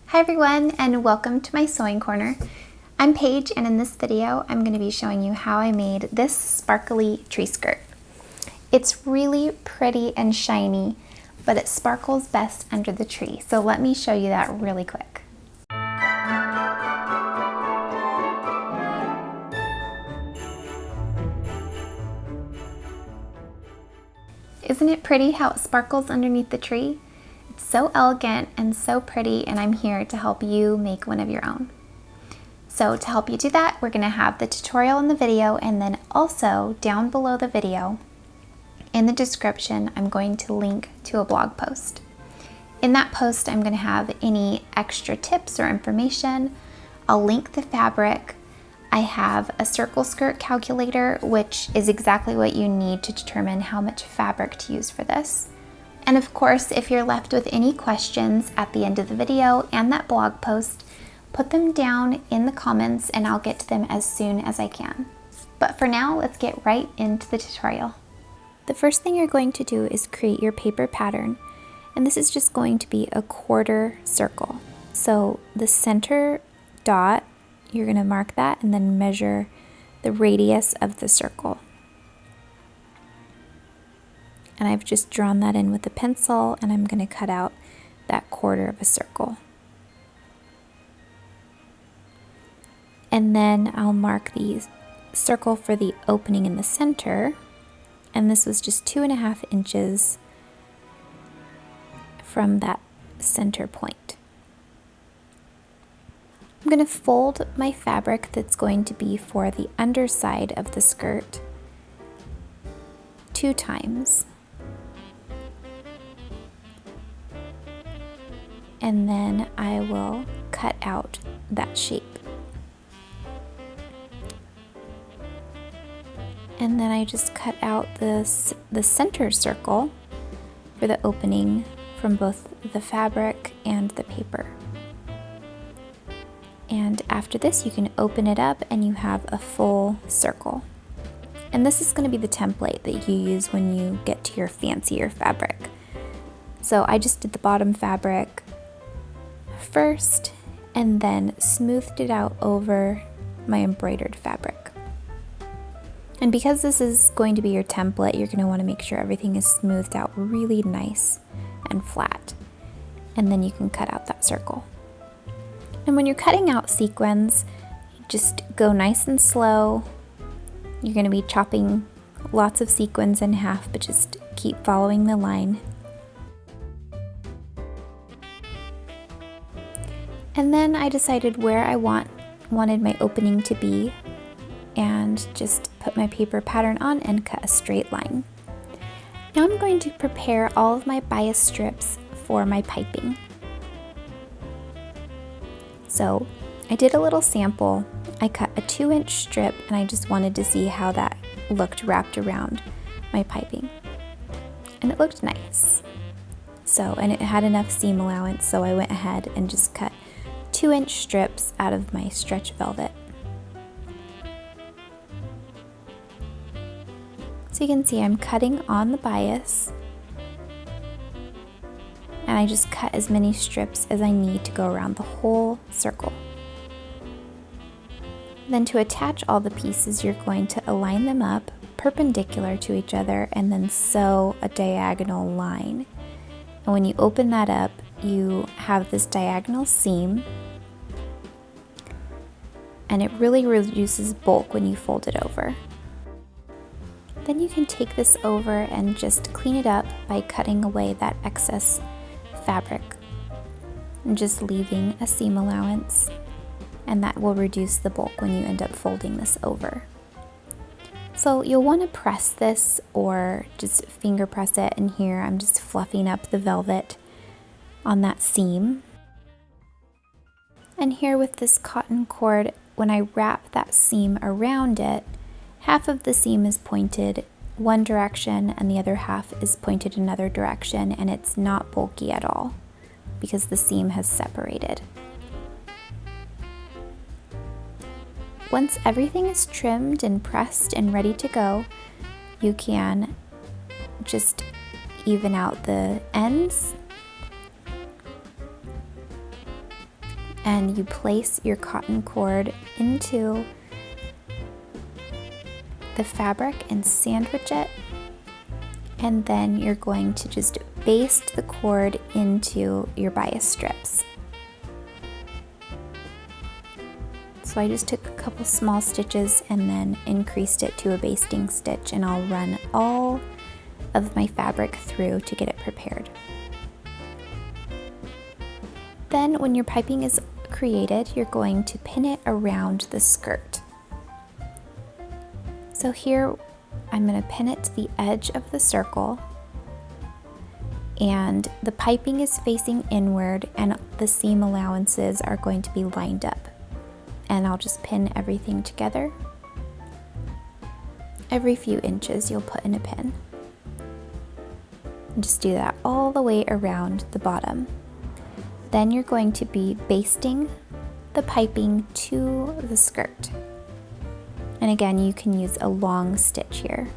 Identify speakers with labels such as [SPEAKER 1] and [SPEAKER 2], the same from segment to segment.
[SPEAKER 1] Hi everyone, and welcome to my sewing corner. I'm Paige, and in this video I'm going to be showing you how I made this sparkly tree skirt. It's really pretty and shiny, but it sparkles best under the tree, so let me show you that really quick. Isn't it pretty how it sparkles underneath the tree? It's so elegant and so pretty, and I'm here to help you make one of your own. So to help you do that, we're going to have the tutorial in the video, and then also down below the video in the description I'm going to link to a blog post. In that post I'm going to have any extra tips or information. I'll link the fabric. I have a circle skirt calculator, which is exactly what you need to determine how much fabric to use for this. And of course, if you're left with any questions at the end of the video and that blog post, put them down in the comments and I'll get to them as soon as I can. But for now, let's get right into the tutorial. The first thing you're going to do is create your paper pattern, and this is just going to be a quarter circle. So the center dot, you're going to mark that and then measure the radius of the circle. And I've just drawn that in with a pencil, and I'm going to cut out that quarter of a circle. And then I'll mark the circle for the opening in the center, and this was just 2.5 inches from that center point. I'm going to fold my fabric that's going to be for the underside of the skirt 2 times. And then I will cut out that shape. And then I just cut out the center circle for the opening from both the fabric and the paper. And after this, you can open it up and you have a full circle. And this is going to be the template that you use when you get to your fancier fabric. So I just did the bottom fabric first and then smoothed it out over my embroidered fabric. And because this is going to be your template, you're going to want to make sure everything is smoothed out really nice and flat. And then you can cut out that circle. And when you're cutting out sequins, just go nice and slow. You're going to be chopping lots of sequins in half, but just keep following the line. And then I decided where I wanted my opening to be, and just put my paper pattern on and cut a straight line. Now I'm going to prepare all of my bias strips for my piping. So I did a little sample. I cut a 2-inch strip, and I just wanted to see how that looked wrapped around my piping. And it looked nice. And it had enough seam allowance, so I went ahead and just cut 2-inch strips out of my stretch velvet. So you can see I'm cutting on the bias, and I just cut as many strips as I need to go around the whole circle. Then to attach all the pieces, you're going to align them up perpendicular to each other and then sew a diagonal line. And when you open that up, you have this diagonal seam, and it really reduces bulk when you fold it over. Then you can take this over and just clean it up by cutting away that excess fabric and just leaving a seam allowance, and that will reduce the bulk when you end up folding this over. So you'll want to press this or just finger press it, and here I'm just fluffing up the velvet on that seam. And here with this cotton cord, when I wrap that seam around it, half of the seam is pointed one direction and the other half is pointed another direction, and it's not bulky at all because the seam has separated. Once everything is trimmed and pressed and ready to go, you can just even out the ends and you place your cotton cord into the fabric and sandwich it, and then you're going to just baste the cord into your bias strips. So I just took a couple small stitches and then increased it to a basting stitch, and I'll run all of my fabric through to get it prepared. Then when your piping is created, you're going to pin it around the skirt. So here I'm going to pin it to the edge of the circle, and the piping is facing inward and the seam allowances are going to be lined up. And I'll just pin everything together. Every few inches you'll put in a pin. And just do that all the way around the bottom. Then you're going to be basting the piping to the skirt. And again, you can use a long stitch here.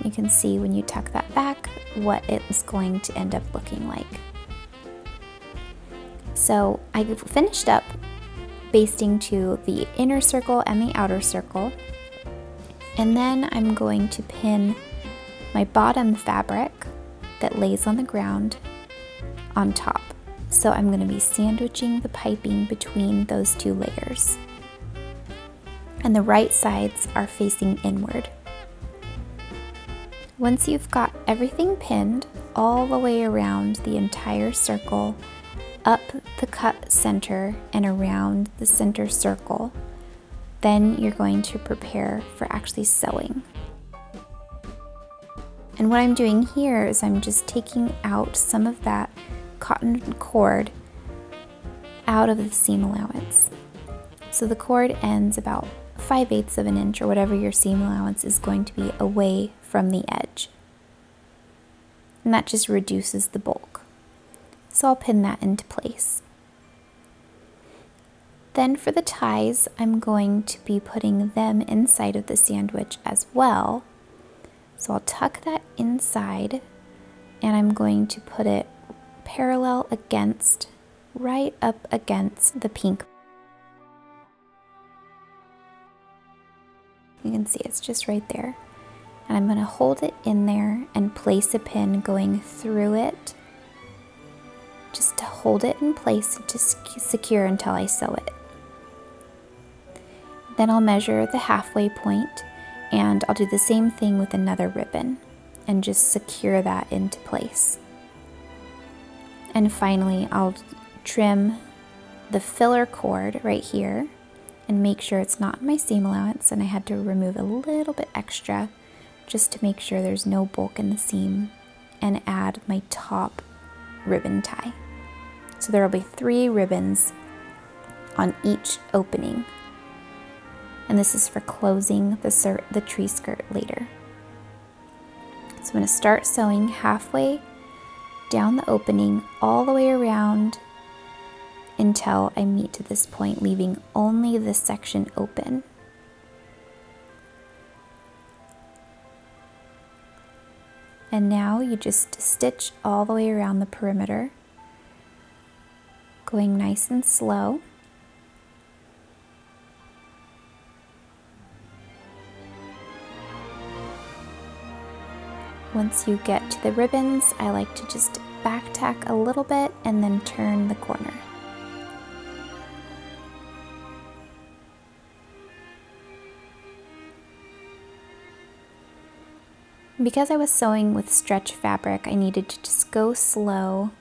[SPEAKER 1] You can see when you tuck that back what it is going to end up looking like. So I finished up basting to the inner circle and the outer circle, and then I'm going to pin my bottom fabric that lays on the ground on top. So I'm going to be sandwiching the piping between those two layers, and the right sides are facing inward. Once you've got everything pinned all the way around the entire circle, up the cut center and around the center circle, then you're going to prepare for actually sewing. And what I'm doing here is I'm just taking out some of that cotton cord out of the seam allowance. So the cord ends about 5/8 of an inch, or whatever your seam allowance is going to be, away from the edge. And that just reduces the bulk. So I'll pin that into place. Then for the ties, I'm going to be putting them inside of the sandwich as well. So I'll tuck that inside, and I'm going to put it parallel against, right up against the pink. You can see it's just right there. And I'm going to hold it in there and place a pin going through it, just to hold it in place to secure until I sew it. Then I'll measure the halfway point, and I'll do the same thing with another ribbon and just secure that into place. And finally, I'll trim the filler cord right here and make sure it's not in my seam allowance, and I had to remove a little bit extra just to make sure there's no bulk in the seam, and add my top ribbon tie. So there will be 3 ribbons on each opening, and this is for closing the tree skirt later. So I'm going to start sewing halfway down the opening all the way around until I meet to this point, leaving only this section open. And now you just stitch all the way around the perimeter, going nice and slow. Once you get to the ribbons, I like to just back tack a little bit and then turn the corner. Because I was sewing with stretch fabric, I needed to just go slow,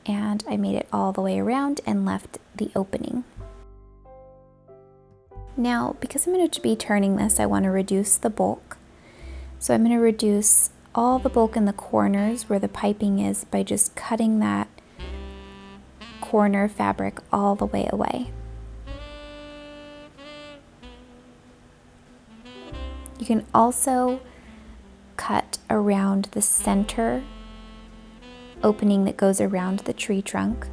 [SPEAKER 1] and I made it all the way around and left the opening. Now, because I'm going to be turning this, I want to reduce the bulk. So I'm going to reduce all the bulk in the corners where the piping is by just cutting that corner fabric all the way away. You can also cut around the center opening that goes around the tree trunk.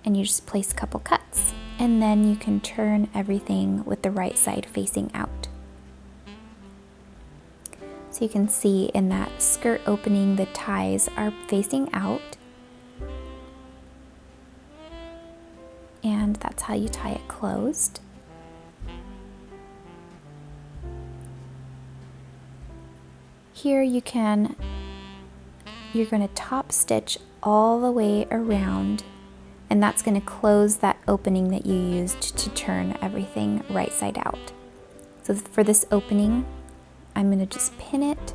[SPEAKER 1] And you just place a couple cuts, and then you can turn everything with the right side facing out. So you can see in that skirt opening, the ties are facing out. And that's how you tie it closed. Here you're going to top stitch all the way around, and that's going to close that opening that you used to turn everything right side out. So for this opening, I'm going to just pin it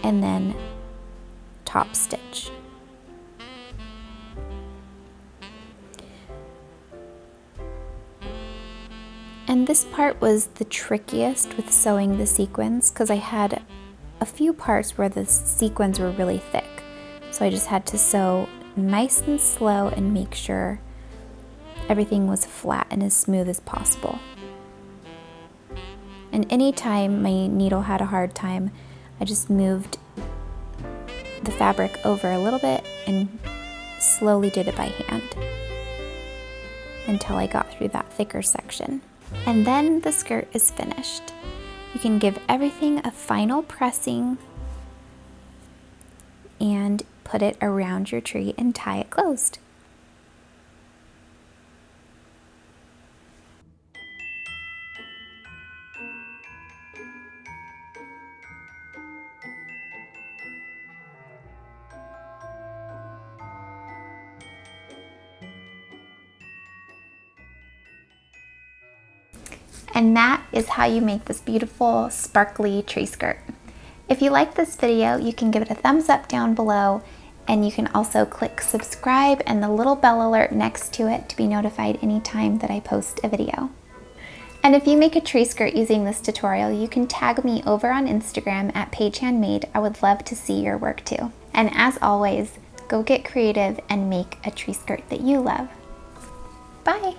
[SPEAKER 1] and then top stitch. And this part was the trickiest with sewing the sequins because I had a few parts where the sequins were really thick. So I just had to sew nice and slow and make sure everything was flat and as smooth as possible. And anytime my needle had a hard time, I just moved the fabric over a little bit and slowly did it by hand until I got through that thicker section. And then the skirt is finished. You can give everything a final pressing and put it around your tree and tie it closed. And that is how you make this beautiful sparkly tree skirt. If you like this video, you can give it a thumbs up down below, and you can also click subscribe and the little bell alert next to it to be notified anytime that I post a video. And if you make a tree skirt using this tutorial, you can tag me over on Instagram at Paige Handmade. I would love to see your work too. And as always, go get creative and make a tree skirt that you love. Bye!